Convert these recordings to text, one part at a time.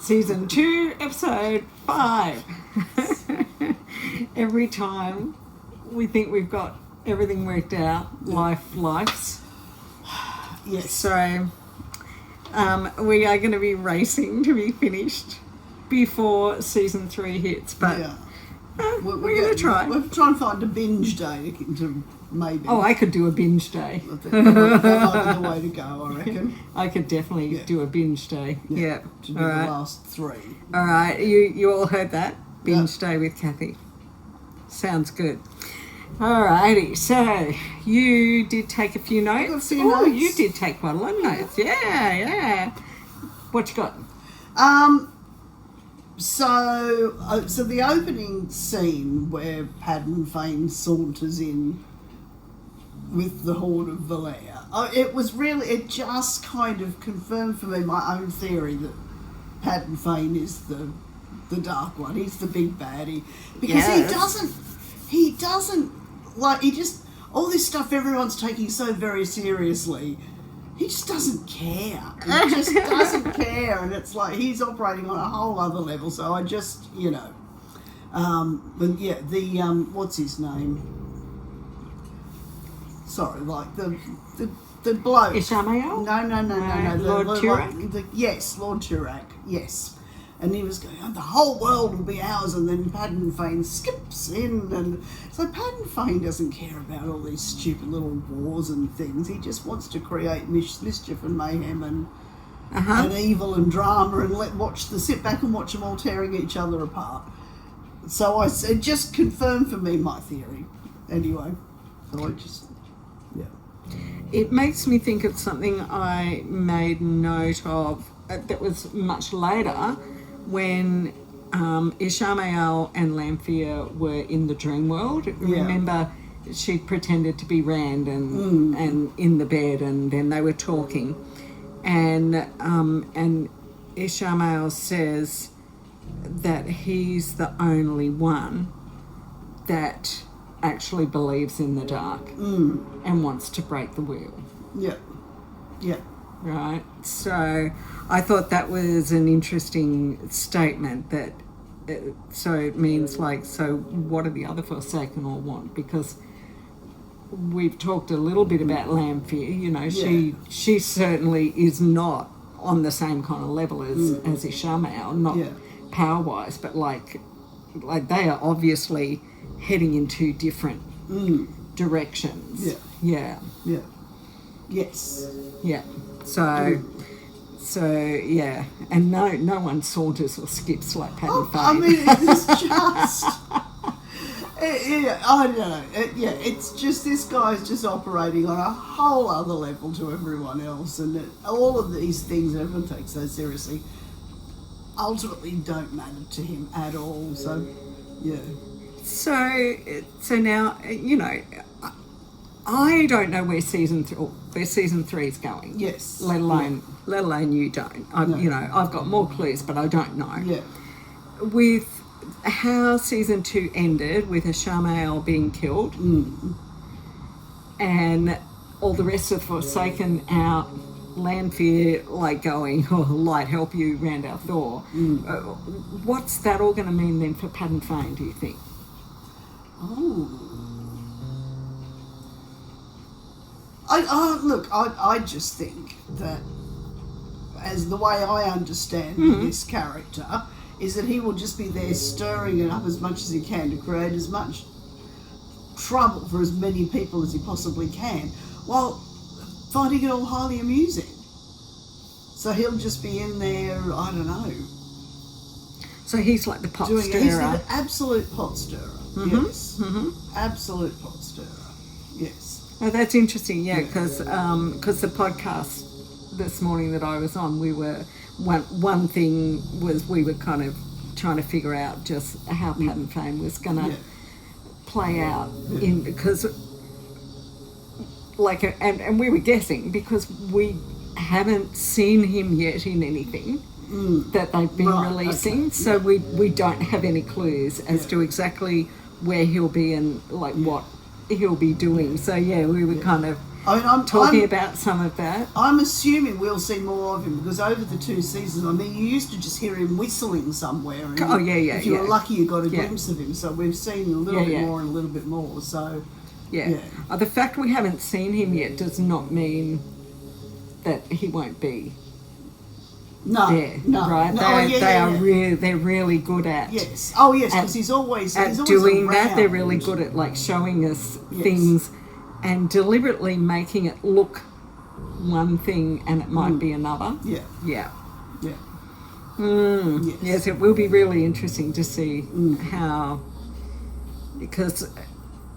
Season 2, Episode 5. Every time we think we've got everything worked out, life's. Yes. So we are going to be racing to be finished before Season 3 hits, but we're going to try. We're trying to find a binge day to maybe. Oh, I could do a binge day. That might be the way to go, I reckon. I could definitely do a binge day. Yeah. To do the last 3. All right. You all heard that? Binge day with Cathy. Sounds good. All righty. So you did take a few notes. Notes. You did take quite a lot of notes. Yeah. What you got? So the opening scene where Padan Fain saunters in with the Horde of Valere, it just kind of confirmed for me my own theory that Padan Fain is the Dark One. He's the big baddie. Because he doesn't, all this stuff everyone's taking so very seriously, he just doesn't care. He just doesn't care, and it's like he's operating on a whole other level. So I just, what's his name? Sorry, like the bloke. Ishamael? No. Lord Turak? Yes, Lord Turak. Yes. And he was going, the whole world will be ours, and then Padan Fain skips in, and so Padan Fain doesn't care about all these stupid little wars and things. He just wants to create mischief and mayhem and evil and drama, and sit back and watch them all tearing each other apart. So it just confirmed for me my theory. Anyway, so I just It makes me think of something I made note of that was much later, when Ishamael and Lanfear were in the dream world. Remember, she pretended to be Rand and in the bed, and then they were talking, and Ishamael says that he's the only one that actually believes in the dark and wants to break the wheel. Yeah. Right. So I thought that was an interesting statement. That so it means so what do the other Forsaken all want? Because we've talked a little bit about Lanfear. She certainly is not on the same kind of level as Ishamael, not power wise, but like they are obviously heading in 2 different directions. Yeah. Yes. Yeah. So yeah, and no one saunters or skips like Padan Fain. I mean, it's just, I don't know. It's just this guy's just operating on a whole other level to everyone else, and all of these things everyone takes so seriously ultimately don't matter to him at all. So yeah. So now I don't know where season 3 is going. Yes. Let alone you don't. I've got more clues, but I don't know. Yeah. With how season 2 ended, with Ishamael being killed, and all the rest of Forsaken out, Lanfear going, light help you, Randall Thor. What's that all going to mean then for Padan Fain, do you think? I just think that, as the way I understand this character, is that he will just be there stirring it up as much as he can to create as much trouble for as many people as he possibly can, while finding it all highly amusing. So he'll just be in there, I don't know. So he's like the pot stirrer. He's the absolute pot stirrer. Yes. Absolute pot stirrer. Yes. Oh, that's interesting, because the podcast this morning that I was on, we were one thing was we were kind of trying to figure out just how Padan Fain was going to play out in, because and we were guessing because we haven't seen him yet in anything that they've been releasing, so we don't have any clues as to exactly where he'll be and what he'll be doing. So yeah, we were kind of I mean, I'm talking about some of that. I'm assuming we'll see more of him because over the 2 seasons, I mean, you used to just hear him whistling somewhere. And Oh, yeah, if you were lucky, you got a Yeah. glimpse of him. So we've seen a little bit more and a little bit more. So, Yeah. The fact we haven't seen him yet does not mean that he won't be there, right? They're really good at yes. Oh yes, because he's always doing around. that. They're really good at like showing us things and deliberately making it look one thing and it might be another. Yeah. Yeah. Yeah. Yes, it will be really interesting to see how, because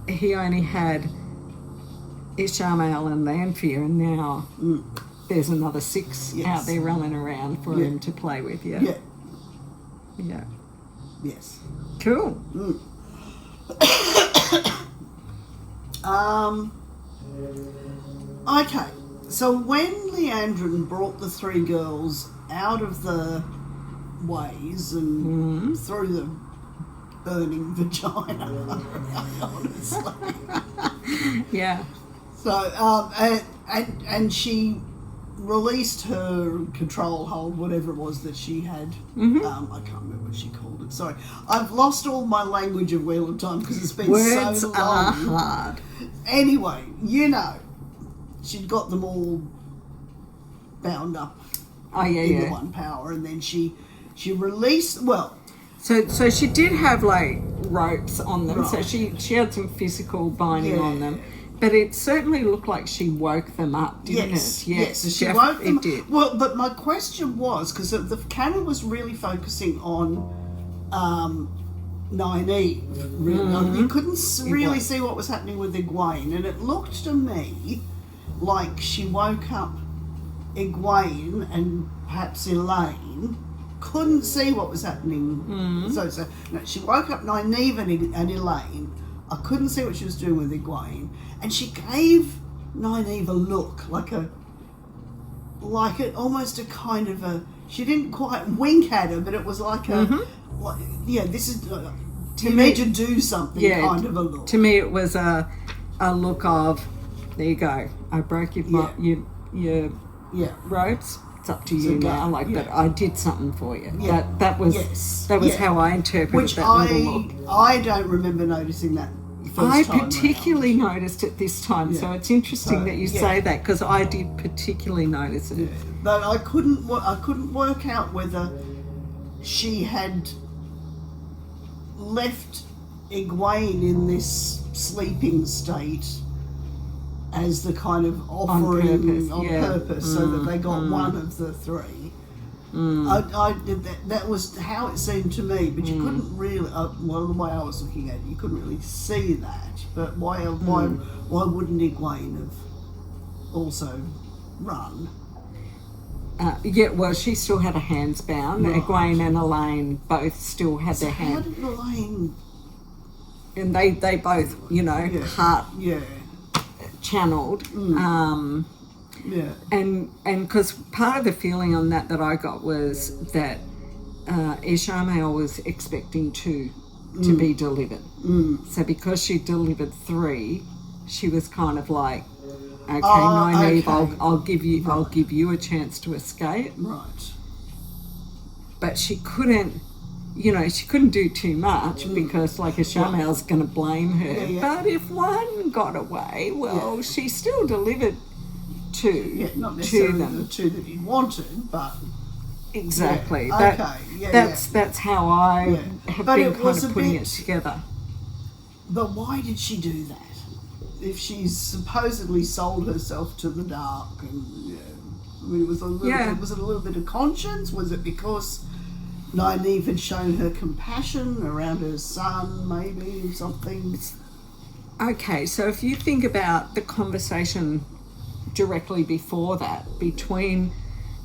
he only had Ishamael and Lanfear, and now there's another 6 out there running around for him to play with. Yeah. Yeah. Yeah. Yes. Cool. Okay. So when Leandrin brought the 3 girls out of the ways and through the burning vagina, honestly. Yeah. So, and she released her control hold, whatever it was that she had. I can't remember what she called it. Sorry. I've lost all my language of Wheel of Time because it's been Words so long. are hard. Anyway, you know, she'd got them all bound up in the one power, and then she released, well... So she did have, like, ropes on them, so Right. she had some physical binding on them. But it certainly looked like she woke them up, didn't it? Yes, so she woke them. It did. Well, but my question was, because the camera was really focusing on Nynaeve, really. You couldn't really see what was happening with Egwene, and it looked to me like she woke up Egwene and perhaps Elaine, couldn't see what was happening. So no, she woke up Nynaeve and Elaine. I couldn't see what she was doing with Egwene, and she gave Nynaeve a look, almost a kind of a. She didn't quite wink at her, but it was like a, this is you need to do something kind of a look. To me, it was a look of, there you go, I broke your ropes. It's up to you now. But I did something for you. Yeah. That was how I interpreted that little look. I don't remember noticing that. I particularly noticed it this time, so it's interesting that you say that, because I did particularly notice it. But I couldn't work out whether she had left Egwene in this sleeping state as the kind of offering on purpose, so that they got one of the 3. That was how it seemed to me, but you couldn't really. Well, the way I was looking at it, you couldn't really see that. But why wouldn't Egwene have also run? Well, she still had her hands bound. Right. Egwene and Elaine both still had their hands. How did Elaine? And they both, heart channeled. And because part of the feeling on that I got was that Ishamael was expecting 2 to be delivered. So because she delivered 3, she was kind of like, okay, Nynaeve, okay. I'll give you a chance to escape. Right. But she couldn't. She couldn't do too much because, like, Ishamael's going to blame her. But if one got away, well, she still delivered 2 not necessarily to them. The 2 that he wanted, but exactly. That's how I have been kind of putting it together. But why did she do that? If she's supposedly sold herself to the dark, and I mean, was it a little bit of conscience? Was it because Nynaeve had shown her compassion around her son, maybe, or something? Okay, so if you think about the conversation directly before that between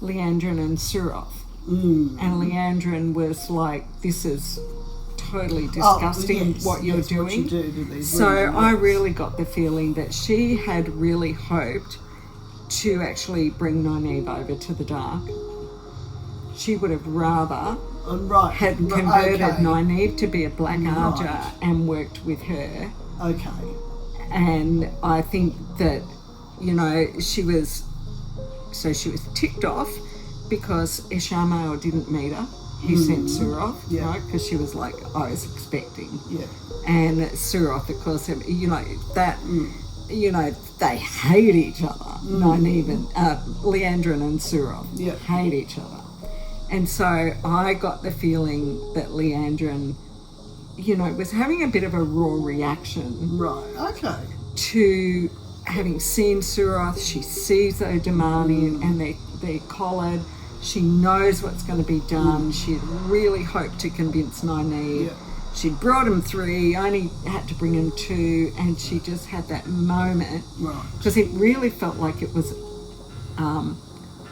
Leandrin and Suroth, and Leandrin was like, this is totally disgusting what you're doing. What you do to these so women, I really got the feeling that she had really hoped to actually bring Nynaeve over to the dark. She would have rather had converted Nynaeve to be a Black Archer and worked with her. Okay. And I think that, you know, she was ticked off because Ishamael didn't meet her. He sent Suroth, right? Because she was like, I was expecting. Yeah. And Suroth, of course, you know, that, you know, they hate each other. Nynaeve and Leandrin and Suroth hate each other. And so I got the feeling that Leandrin, you know, was having a bit of a raw reaction. Right, okay. To having seen Suroth, she sees O'Damani and they're collared. She knows what's going to be done. She really hoped to convince Nynaeve. Yeah. She'd brought him 3, only had to bring him 2, and she just had that moment. Right. Because it really felt like it was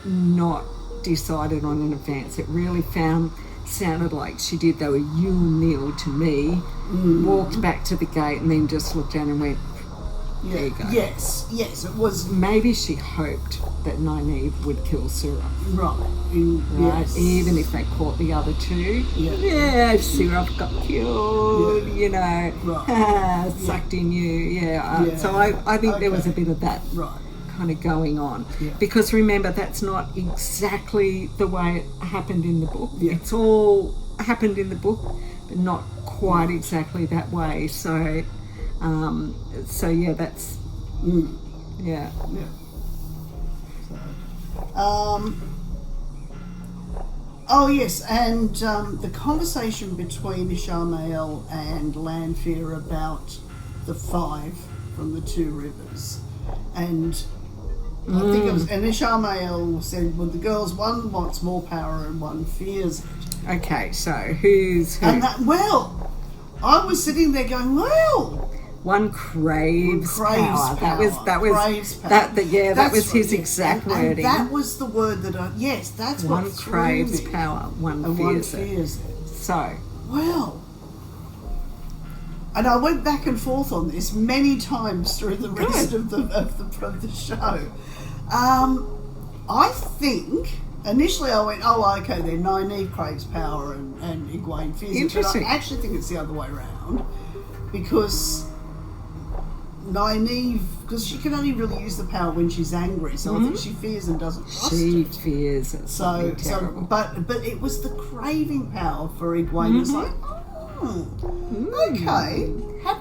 not decided on in advance. It really sounded like she did. They were you kneel to me, walked back to the gate, and then just looked down and went, there you go. Yes, it was. Maybe she hoped that Nynaeve would kill Suroth. Right. Yes. Even if they caught the other 2. Yeah. Suroth got killed, you know, Right. sucked in you, So I think there was a bit of that kind of going on. Yeah. Because remember, that's not exactly the way it happened in the book. It's all happened in the book, but not quite exactly that way. So, that's... Yeah. Oh yes, and the conversation between Ishamael and Lanfear about the 5 from the 2 rivers, and I think it was, and Ishamael said, well, the girls, one wants more power and one fears it. Okay, so who's who? And that, well, I was sitting there going, well, one craves power. That was craves power. That was his exact wording. And that was the word that that's one what craves me. power, one and fears one fears it. it. So, well, and I went back and forth on this many times through the rest of the show. I think initially I went, oh, okay, then Nynaeve craves power and Egwene fears it. But I actually think it's the other way around, because Nynaeve, because she can only really use the power when she's angry, so I think she fears and doesn't trust it. She fears it. So but it was the craving power for Egwene. It's like, okay.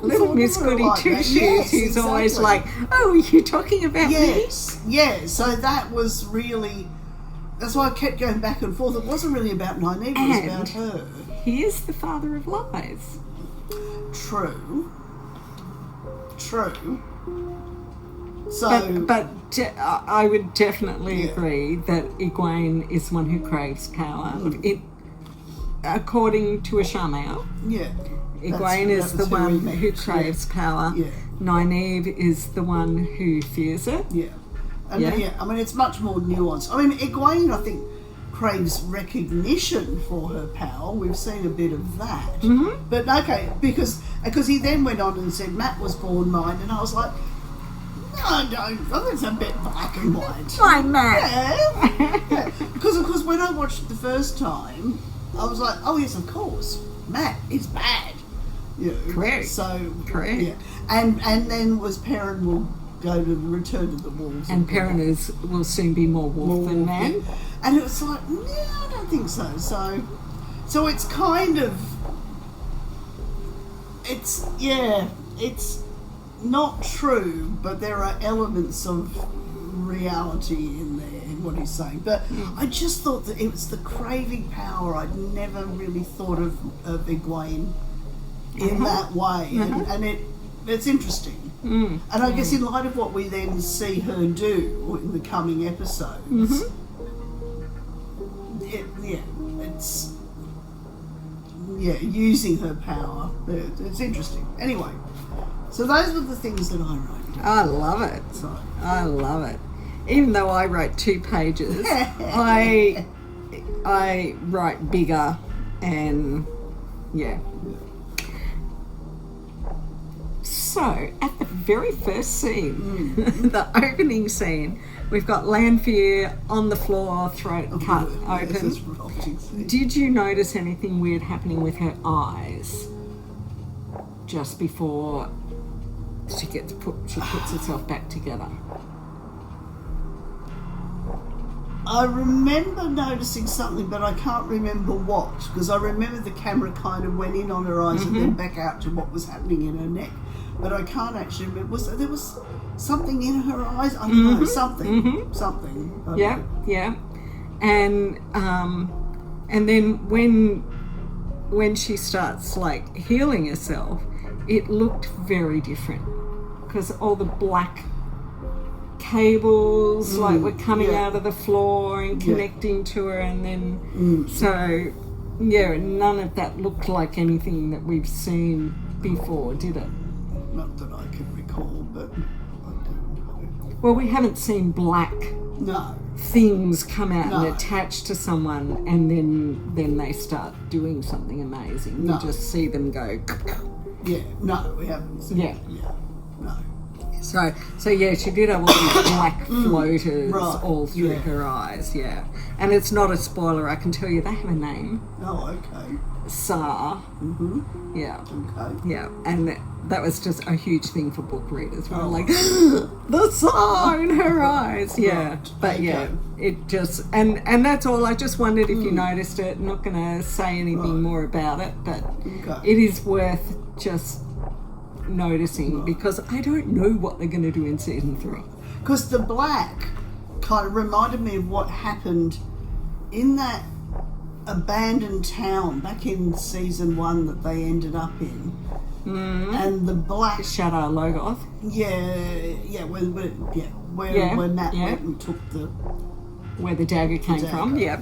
Little Miss Goody Two Shoes, who's always like, oh, are you talking about me? Yes. So that was really, that's why I kept going back and forth. It wasn't really about Nynaeve, it was about her. He is the father of lies. True. So, but I would definitely agree that Egwene is one who craves power. According to Ishamael, Egwene is the one who craves power. Yeah. Nynaeve is the one who fears it. Yeah. I mean, it's much more nuanced. I mean, Egwene, I think, craves recognition for her power. We've seen a bit of that. But okay, because he then went on and said Matt was born mine, and I was like, no, I don't. I think it's a bit black and white. My Matt. Yeah. Because of course, when I watched it the first time, I was like, oh yes, of course, Matt is bad. You know, correct. So correct. Yeah. And then was Perrin will go to return to the wolves. And Perrin will soon be more wolf than man. Yeah. And it was like, no, I don't think so. So it's kind of, it's not true, but there are elements of reality in there in what he's saying. But I just thought that it was the craving power. I'd never really thought of Egwene in that way, and it's interesting. And I guess in light of what we then see her do in the coming episodes, it's using her power. It's interesting. Anyway, so those were the things that I wrote. I love it. I love it. Even though I wrote 2 pages, I write bigger and So, at the very first scene, the opening scene, we've got Lanfear on the floor, throat cut open. Did you notice anything weird happening with her eyes just before she puts herself back together. I remember noticing something, but I can't remember what, because I remember the camera kind of went in on her eyes and then back out to what was happening in her neck. But I can't actually remember. There was something in her eyes? I don't know, something. Something. I don't know. Yeah. And then when she starts like healing herself, it looked very different because all the black cables like were coming out of the floor and connecting to her, and then so none of that looked like anything that we've seen before, did it? Not that I can recall, but I don't know. Well, we haven't seen black things come out and attach to someone and then they start doing something amazing. You just see them go. Yeah, no, we haven't seen it. Yeah, no. So she did have all these black floaters all through her eyes, and it's not a spoiler, I can tell you they have a name. Oh, okay. Sa. Yeah. Okay. Yeah, and that was just a huge thing for book readers. We were like, the Sa in her eyes. Yeah, Right. but it just, and that's all. I just wondered if you noticed it. I'm not going to say anything more about it, but it is worth just noticing because I don't know what they're going to do in season 3. Because the black kind of reminded me of what happened in that abandoned town back in season 1 that they ended up in. And the black Shadow Logoth. Where Matt went and took the where the dagger came from. Yeah.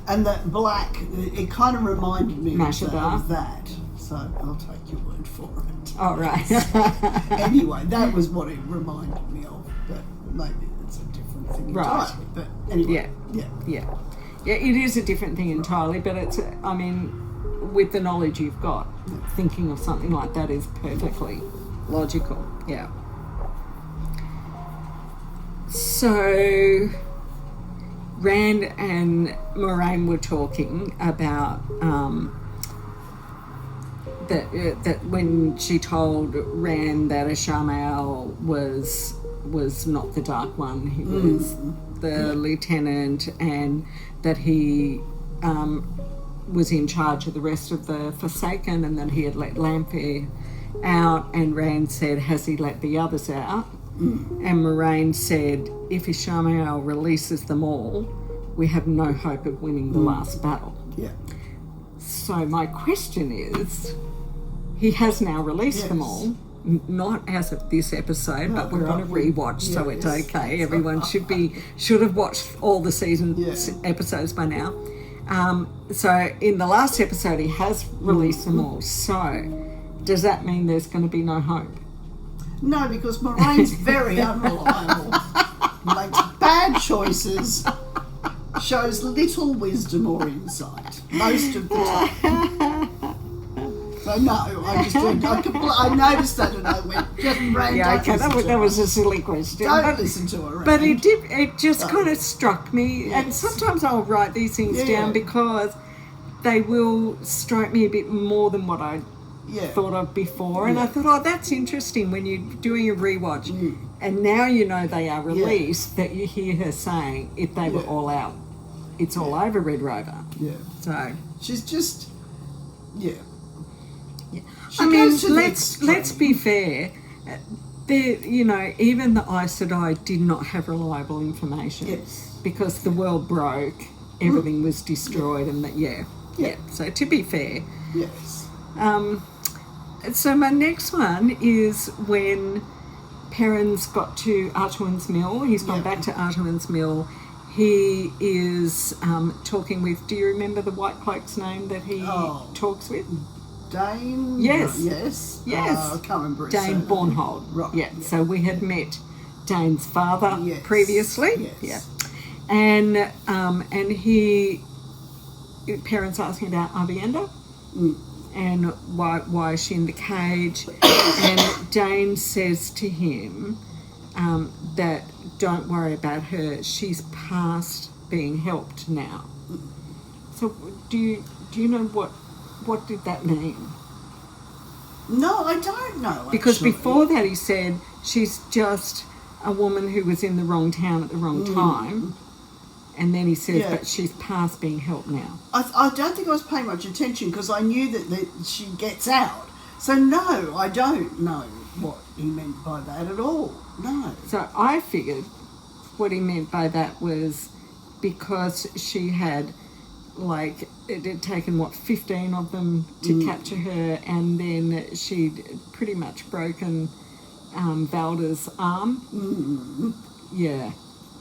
And that black, it kind of reminded me Mashadar. of that. So I'll take your word for it. Oh, right. Anyway, that was what it reminded me of, but maybe it's a different thing entirely. But anyway, Yeah, it is a different thing entirely, but it's, I mean, with the knowledge you've got, thinking of something like that is perfectly logical. Yeah. So Rand and Moraine were talking about that when she told Rand that Ashamael was not the Dark One, he was the lieutenant, and that he was in charge of the rest of the Forsaken, and that he had let Lamphere out, and Rand said, has he let the others out? And Moraine said, if Ishamael releases them all, we have no hope of winning the last battle. Yeah. So my question is, he has now released them all, not as of this episode, but we're on a rewatch, so it's okay. Everyone should have watched all the season episodes by now. So in the last episode, he has released them all. So does that mean there's going to be no hope? No, because Moraine's very unreliable, makes bad choices, shows little wisdom or insight most of the time. So no, I noticed that and I went, just Rand, that was a silly question. Don't listen to her. But it just kind of struck me, and sometimes I'll write these things down because they will strike me a bit more than what I thought of before, and I thought, that's interesting when you're doing a rewatch and now you know they are released, that you hear her saying, if they were all out, it's all over, Red Rover. So she's just I mean, let's be fair. Even the Aes Sedai did not have reliable information because the world broke, everything was destroyed, and that So to be fair, so my next one is when Perrin's got to Artuan's Mill. He's gone back to Artuan's Mill. He is talking with, do you remember the White Cloak's name that he talks with? Dane? Yes. I can't remember his Dane surname. Bornhold. Right. Yeah. So we had met Dane's father previously. Yes. And Perrin's asking about Avienda. And why is she in the cage? And Dane says to him that don't worry about her. She's past being helped now. So do you know what did that mean? No, I don't know. Because actually. before that he said she's just a woman who was in the wrong town at the wrong time. And then he says, but she's past being helped now. I don't think I was paying much attention because I knew that she gets out. So no, I don't know what he meant by that at all. No. So I figured what he meant by that was because she had, like, it had taken, 15 of them to capture her, and then she'd pretty much broken Valda's arm. Yeah.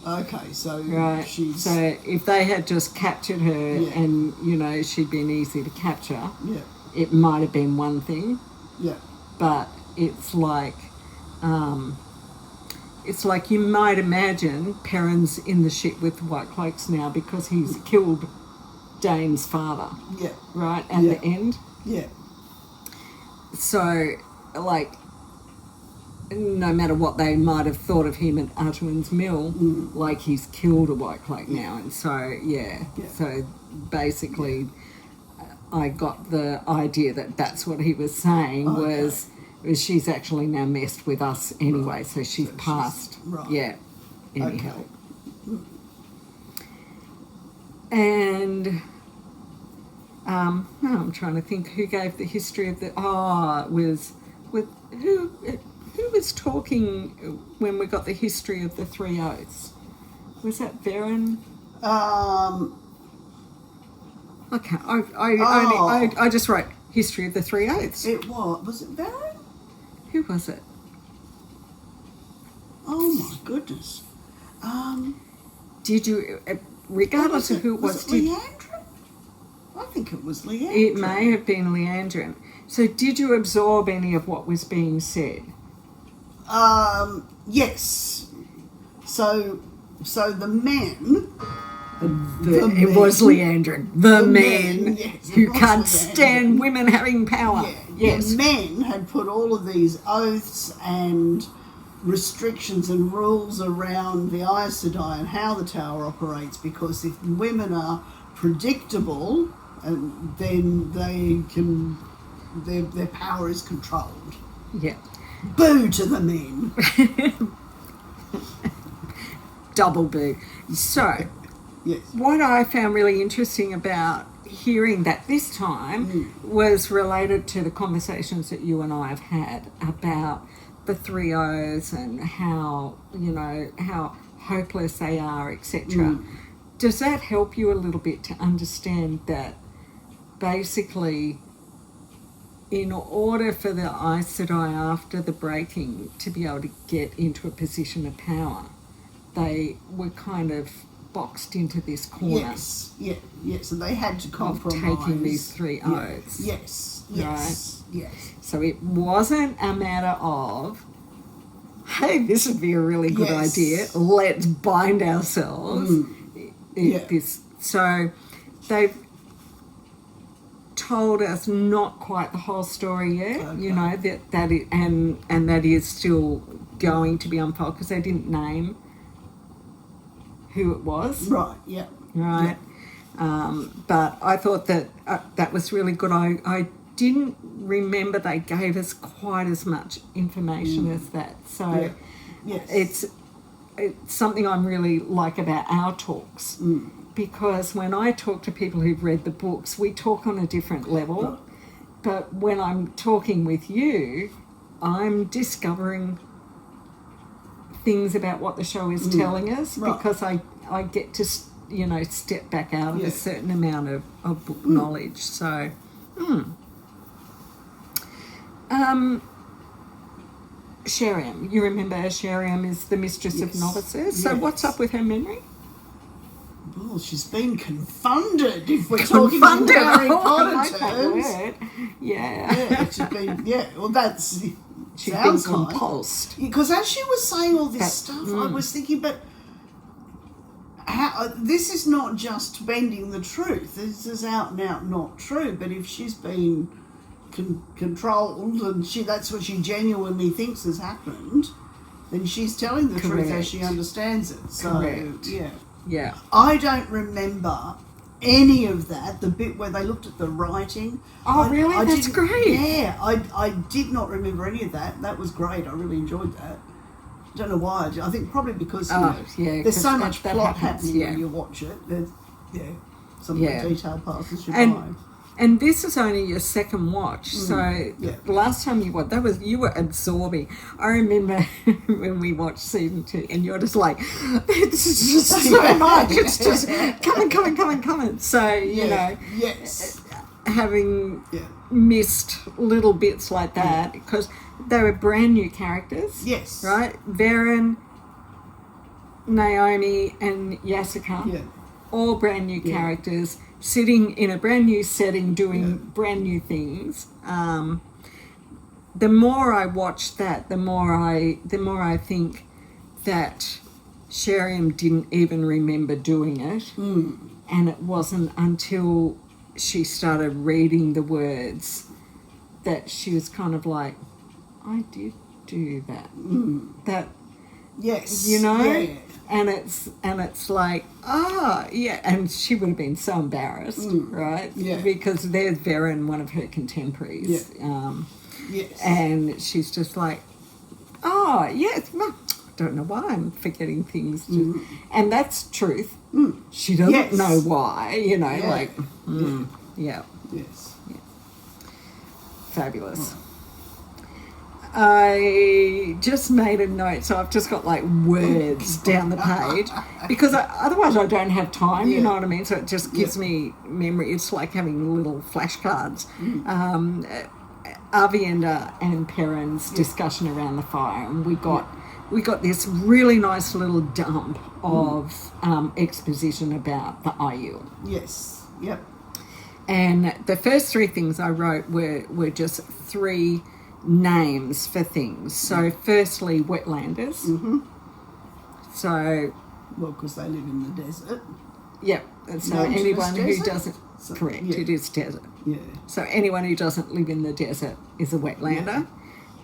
Okay, so right. she's... So if they had just captured her and, you know, she'd been easy to capture, it might have been one thing. Yeah. But it's like you might imagine Perrin's in the shit with White Cloaks now because he's killed Dane's father. Yeah. Right, at the end. Yeah. So, like, no matter what they might have thought of him at Artuin's Mill, like, he's killed a White Cloak now. And so, so basically I got the idea that that's what he was saying was she's actually now messed with us anyway, so she's past, any help. And I'm trying to think who gave the history of the... it was with who was talking when we got the history of the Three Oaths? Was that Varen? Okay, I just wrote history of the Three Oaths. It was it Varen? Who was it? Oh my goodness. Did you, regardless of who it was, did Leandrin? I think it was Leandrin. It may have been Leandrin. So did you absorb any of what was being said? Yes. So the men... It was Leandrin. The men who can't stand women having power. Yeah. Yes. The men had put all of these oaths and restrictions and rules around the Aes Sedai and how the tower operates, because if women are predictable, then they can... Their power is controlled. Yeah. Boo to the men. Double boo. So, what I found really interesting about hearing that this time was related to the conversations that you and I have had about the Three O's and how, you know, how hopeless they are, etc. Does that help you a little bit to understand that basically, in order for the Aes Sedai after the breaking to be able to get into a position of power, they were kind of boxed into this corner. Yes, and they had to compromise. Of taking these three oaths. Yes. So it wasn't a matter of, hey, this would be a really good idea, let's bind ourselves. So they've told us not quite the whole story yet, you know, and that is still going to be unfolded because they didn't name who it was. Right. But I thought that that was really good. I didn't remember they gave us quite as much information as that. So it's something I really like about our talks. Because when I talk to people who've read the books, we talk on a different level. But when I'm talking with you, I'm discovering things about what the show is telling us because I get to, you know, step back out of a certain amount of book knowledge. So, Sheriam, you remember Sheriam is the mistress of novices. So what's up with her memory? Well, she's been confunded, if we're talking about Harry Potter terms. Yeah, she's been, well, that's... She's been compulsed. Because as she was saying all this stuff, I was thinking, but how, this is not just bending the truth. This is out and out not true. But if she's been controlled and that's what she genuinely thinks has happened, then she's telling the truth as she understands it. So, Correct. Yeah. I don't remember any of that. The bit where they looked at the writing. Oh, really? That's didn't- great. Yeah, I did not remember any of that. That was great. I really enjoyed that. Don't know why. I think probably because there's so much plot happening when you watch it. Some of the detail passes you by. And this is only your second watch, so the last time you watched, you were absorbing. I remember when we watched season 2, and you're just like, this is just so much. It's just coming. So, you know, having missed little bits like that, because they were brand new characters. Yes. Right? Varen, Naomi, and Yasuka. Yeah. All brand new characters, sitting in a brand new setting, doing brand new things. The more I watch that, the more I think that Sheriam didn't even remember doing it, and it wasn't until she started reading the words that she was kind of like, I did do that. That, you know. Yeah. And it's like, and she would have been so embarrassed, right? Yeah. Because there's Varen, one of her contemporaries. Yeah. And she's just like, yes, well, I don't know why I'm forgetting things. And that's truth. She doesn't know why, you know, Yes. Yeah. Fabulous. I just made a note, so I've just got like words down the page because otherwise I don't have time, you know what I mean? So it just gives me memory. It's like having little flashcards. Avienda and Perrin's discussion around the fire, and we got this really nice little dump of exposition about the Aiel. Yes. Yep. And the first 3 things I wrote were just 3 names for things. So firstly, wetlanders. So, well, because they live in the desert. Yep. And so anyone who doesn't, correct, it is desert. Yeah. So anyone who doesn't live in the desert is a wetlander.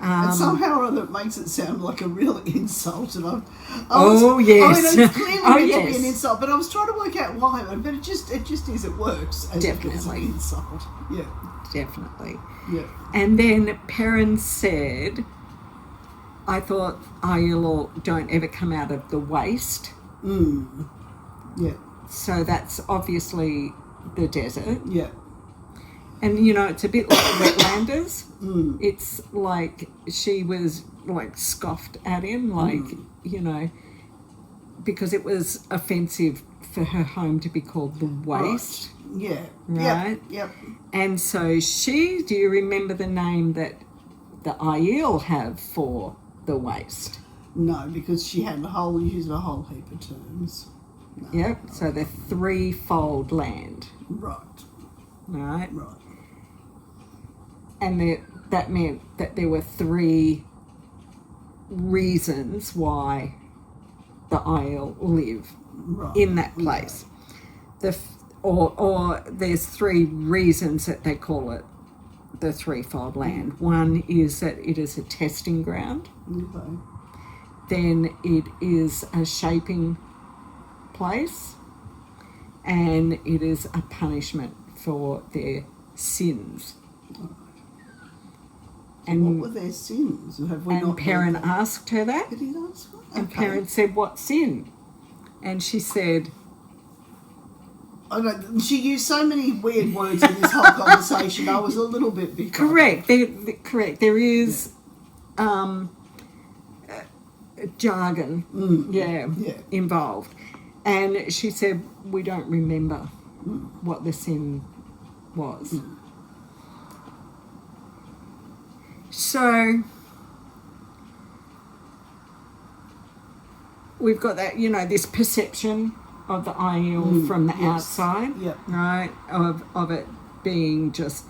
And somehow or other it makes it sound like a real insult. And yes. I mean, it's clearly meant to be an insult, but I was trying to work out why. But it just is. It works as if it's an insult. Yeah. Definitely. Yeah. And then Perrin said, I thought Aiel don't ever come out of the waste. Yeah. So that's obviously the desert. Yeah. And, you know, it's a bit like wetlanders. It's like she was, like, scoffed at him, like, you know, because it was offensive for her home to be called the waste. Right. Yeah. Right? Yep. And so do you remember the name that the Aiel have for the waste? No, because she used a whole heap of terms. No, yep, so the threefold land. Right. Right. And that meant that there were 3 reasons why the Aiel live in that place. Or there's 3 reasons that they call it the threefold land. One is that it is a testing ground. Okay. Then it is a shaping place, and it is a punishment for their sins. And what were their sins? And Perrin asked her that. Did he ask her? And Perrin said, what sin? And she said... She used so many weird words in this whole conversation. I was a little bit befuddled. Correct. There is jargon involved. And she said, we don't remember what the sin was. So we've got that, you know, this perception of the Aiel from the outside, right? Of it being just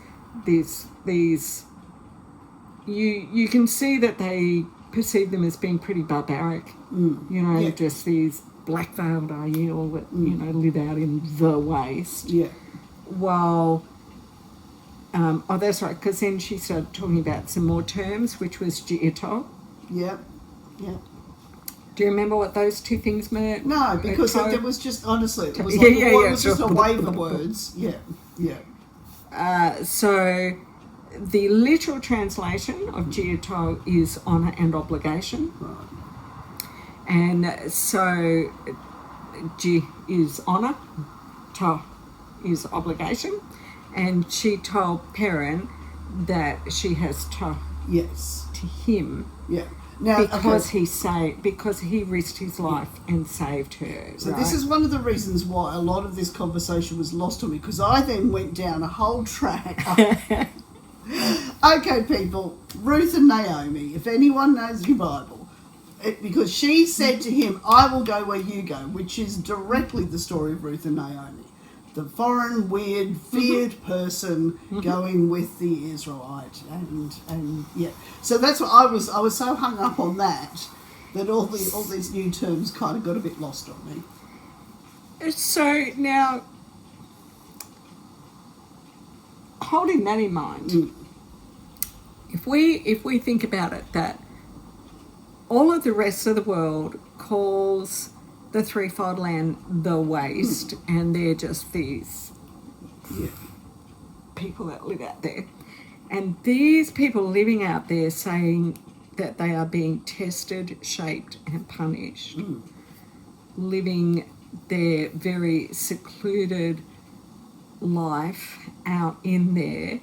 these. You can see that they perceive them as being pretty barbaric. You know, just these black-veiled Aiel that you know live out in the waste. Yeah. While, that's right, because then she started talking about some more terms, which was Ji'ito. Yep. Yeah. Do you remember what those two things meant? No, because it was just, honestly, it was Yeah, like yeah, it yeah. was just a wave of words. Yeah, yeah. So the literal translation of Jiato is honour and obligation. Right. And so Ji is honour, To is obligation. And she told Perrin that she has To Yes. to him. Yeah. Now, Because he risked his life and saved her. So right? this is one of the reasons why a lot of this conversation was lost on me, because I then went down a whole track. Okay, people, Ruth and Naomi, if anyone knows your Bible, because she said to him, I will go where you go, which is directly the story of Ruth and Naomi. The foreign, weird, feared person going with the Israelite, and yeah. So that's what I was so hung up on that all these new terms kind of got a bit lost on me. So now, holding that in mind, if we think about it, that all of the rest of the world calls the threefold land the waste, and they're just these people that live out there. And these people living out there saying that they are being tested, shaped and punished, living their very secluded life out in there.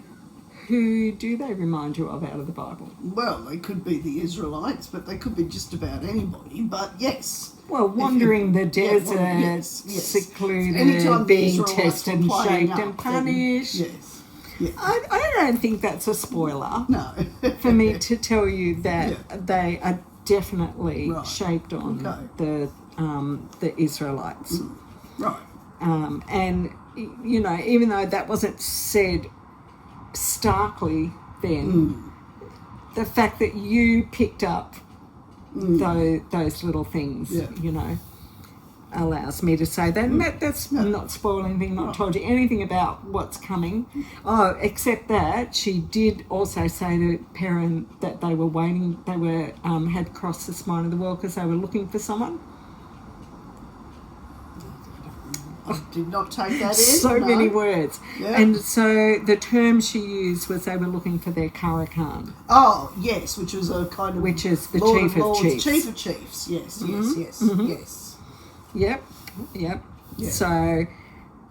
Who do they remind you of out of the Bible? Well, they could be the Israelites, but they could be just about anybody. But yes. Well, wandering the desert, yes. secluded, Anytime being the Israelites tested, were playing shaped up, and punished. Yes. Yeah. I don't think that's a spoiler No. for me to tell you that they are definitely shaped on the Israelites. Right. And, you know, even though that wasn't said starkly then, the fact that you picked up those little things, you know, allows me to say that. And that's not spoiling anything, not told you anything about what's coming. Oh, except that she did also say to Perrin that they were waiting, they were had crossed the spine of the world because they were looking for someone. I did not take that in. So many words. Yeah. And so the term she used was they were looking for their Karakan. Oh, yes, which was a kind of... Which is the Lord chief of Lords, chiefs. Chief of chiefs, yes, yes. Yep. Yeah. So...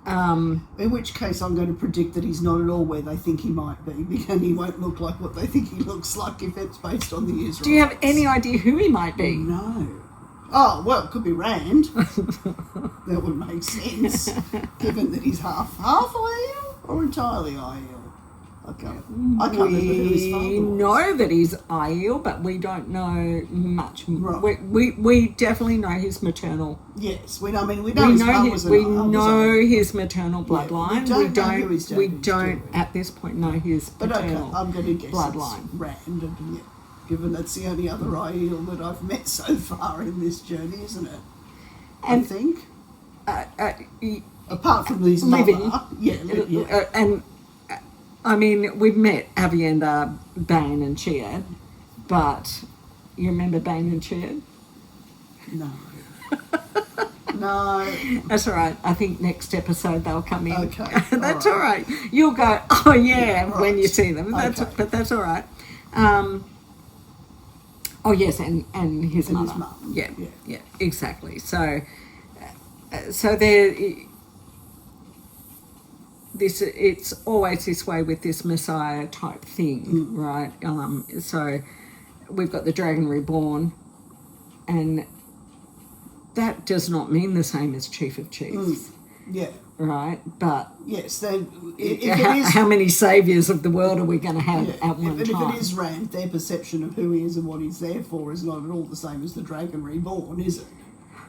in which case I'm going to predict that he's not at all where they think he might be, because he won't look like what they think he looks like if it's based on the Israelites. Do you have any idea who he might be? No. Oh, well, it could be Rand. That would make sense, given that he's half Aiel or entirely Aiel. I can't remember who his father We was. know that he's Aiel, but we don't know much. Right. We definitely know his maternal. Yes, we know his mum was an we Aiel, know his maternal bloodline. we don't know who his dad we is, don't do we? at this point know his But okay, paternal I'm going to guess bloodline. it's Rand, and given that's the only other Aiel that I've met so far in this journey, isn't it? I think. Apart from his living. mother. Yeah. And I mean, we've met Avienda, Bane and Chiad, but you remember Bane and Chiad? No. No. That's all right. I think next episode they'll come in. Okay. That's all right. You'll go, oh yeah, right. when you see them. But that's all right. Oh yes, and his And mother. his mum. Yeah, exactly. So there. It's always this way with this Messiah type thing, right? So we've got the Dragon Reborn, and that does not mean the same as Chief of Chiefs, Yeah. right? But Yes, then if it is... how many saviours of the world are we going to have at one But time? if it is Rand, their perception of who he is and what he's there for is not at all the same as the Dragon Reborn, is it?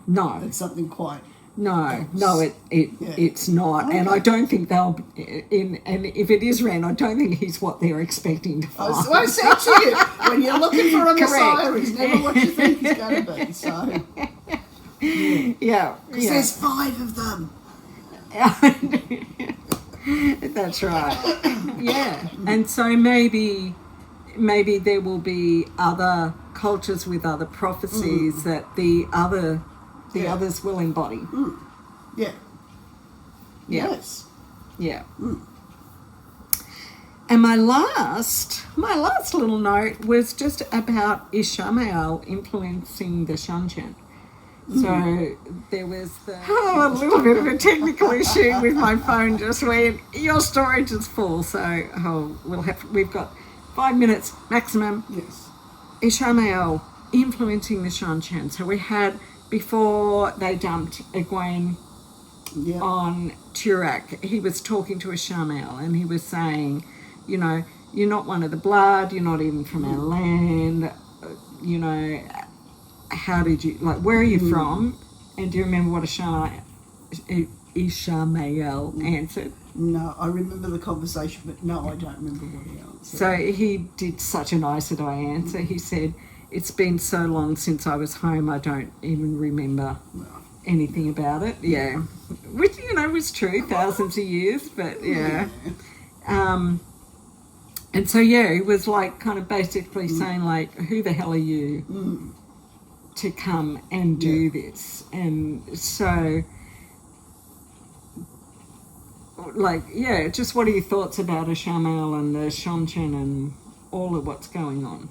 No. It's something quite... No, it's not, Okay. and I don't think they'll. And if it is Ren, I don't think he's what they're expecting to find. So I said to you, when you're looking for a Messiah, he's never what you think he's going to be. So Yeah, because there's 5 of them. That's right. Yeah, and so maybe there will be other cultures with other prophecies that the others will embody. Yeah. Yeah. Yes. Yeah. And my last little note was just about Ishmael influencing the Shanchen. So there was a little bit of a technical issue with my phone just went, your storage is full. So we've got 5 minutes maximum. Yes. Ishmael influencing the Shanchen. So we had, before they dumped Egwene on Turak, he was talking to Ishmael and he was saying, you know, you're not one of the blood, you're not even from our land, you know, how did you, like, where are you from? And do you remember what Ishmael answered? No, I remember the conversation, but no, I don't remember what he answered. So he did such a Aes Sedai answer. He said, it's been so long since I was home, I don't even remember anything about it. Yeah. Which, you know, was true, thousands of years, but yeah. And so, yeah, he was like kind of basically saying, like, who the hell are you to come and do this? And so, like, yeah, just what are your thoughts about Ishmael and the Shanchen and all of what's going on?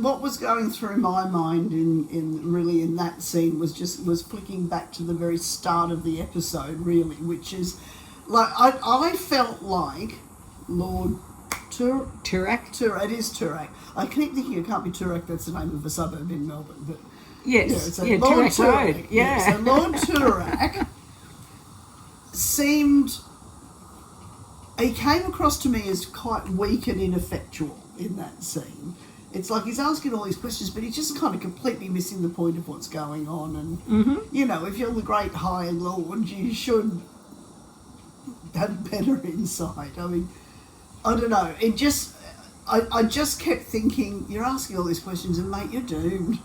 What was going through my mind in that scene was flicking back to the very start of the episode, really, which is, like, I felt like Lord Turak? It is Turak. I keep thinking it can't be Turak, that's the name of a suburb in Melbourne, but yes, so Lord Turak Road. Yeah. So Lord Turak he came across to me as quite weak and ineffectual in that scene. It's like he's asking all these questions, but he's just kind of completely missing the point of what's going on. And, you know, if you're the great High Lord, you should have better insight. I mean, I don't know. It just, I just kept thinking, you're asking all these questions and, mate, you're doomed.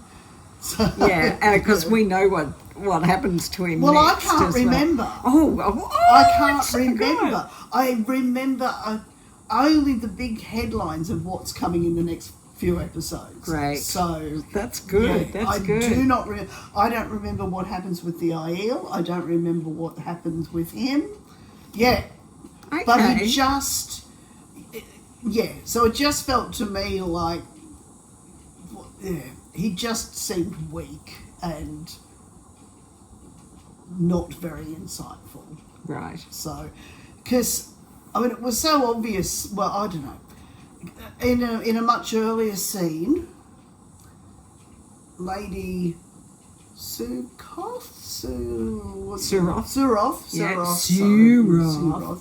So, yeah, and because we know what happens to him well, next. I can't remember. I can't remember. I remember only the big headlines of what's coming in the next few episodes. Great. So that's good. Yeah, that's good. I don't remember what happens with the Aiel. I don't remember what happens with him. Yeah. Okay. But he just... Yeah. So it just felt to me like... Yeah. He just seemed weak and not very insightful. Right. So, because, I mean, it was so obvious, well, I don't know, in a much earlier scene, Lady Suroth,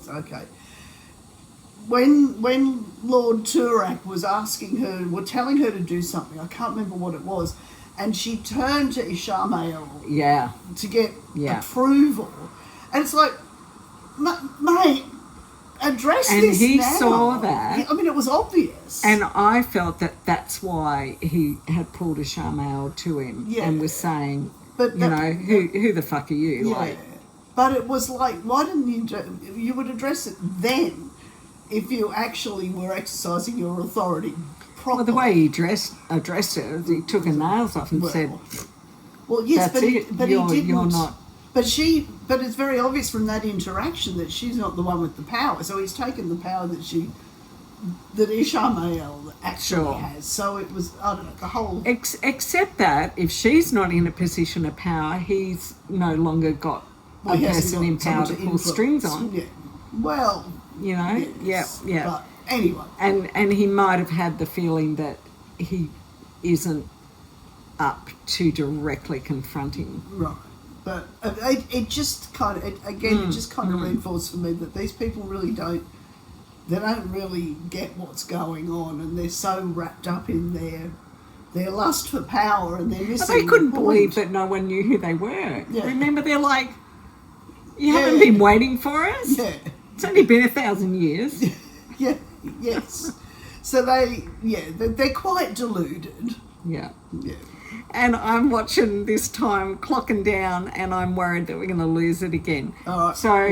okay. When Lord Turak was asking her, telling her to do something, I can't remember what it was, and she turned to Ishmael to get approval, and it's like, mate, address and this he now. saw that. I mean, it was obvious. And I felt that that's why he had pulled Ishmael to him and was saying, who the fuck are you? Yeah. Like, but it was like, why didn't you would address it then if you actually were exercising your authority properly? Well, the way he addressed it is he took her nails off and said, well, yes, that's it. But You're he didn't. You're not. But it's very obvious from that interaction that she's not the one with the power. So he's taken the power that Ishmael actually has. So it was, I don't know, the whole... Except that if she's not in a position of power, he's no longer got a person in power to pull strings on. Yeah. Well... You know? Yes, yeah. But anyway. And he might have had the feeling that he isn't up to directly confronting. Right. But it just kind of, it just kind of reinforced for me that these people really don't really get what's going on, and they're so wrapped up in their lust for power, and they're missing. But they couldn't the believe point. that no one knew who they were. Yeah. Remember, they're like, you haven't been waiting for us? Yeah. It's only been 1,000 years. Yeah, yes. So they're quite deluded. Yeah. Yeah. And I'm watching this time clocking down, and I'm worried that we're going to lose it again. All right. So,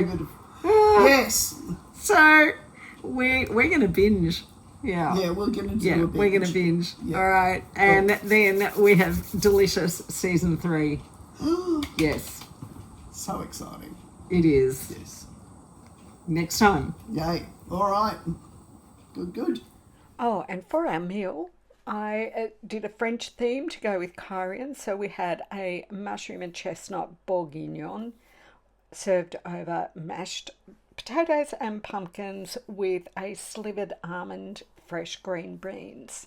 yes. So we're going to binge Yeah. Yeah, we're going to do Yeah, a binge. we're going to binge. Yeah. All right. And then we have Delicious Season 3. Yes, So exciting. it is. Yes. Next time. Yay. All right. Good. Oh, and for our meal, I did a French theme to go with Korean. So we had a mushroom and chestnut bourguignon served over mashed potatoes and pumpkins with a slivered almond fresh green beans.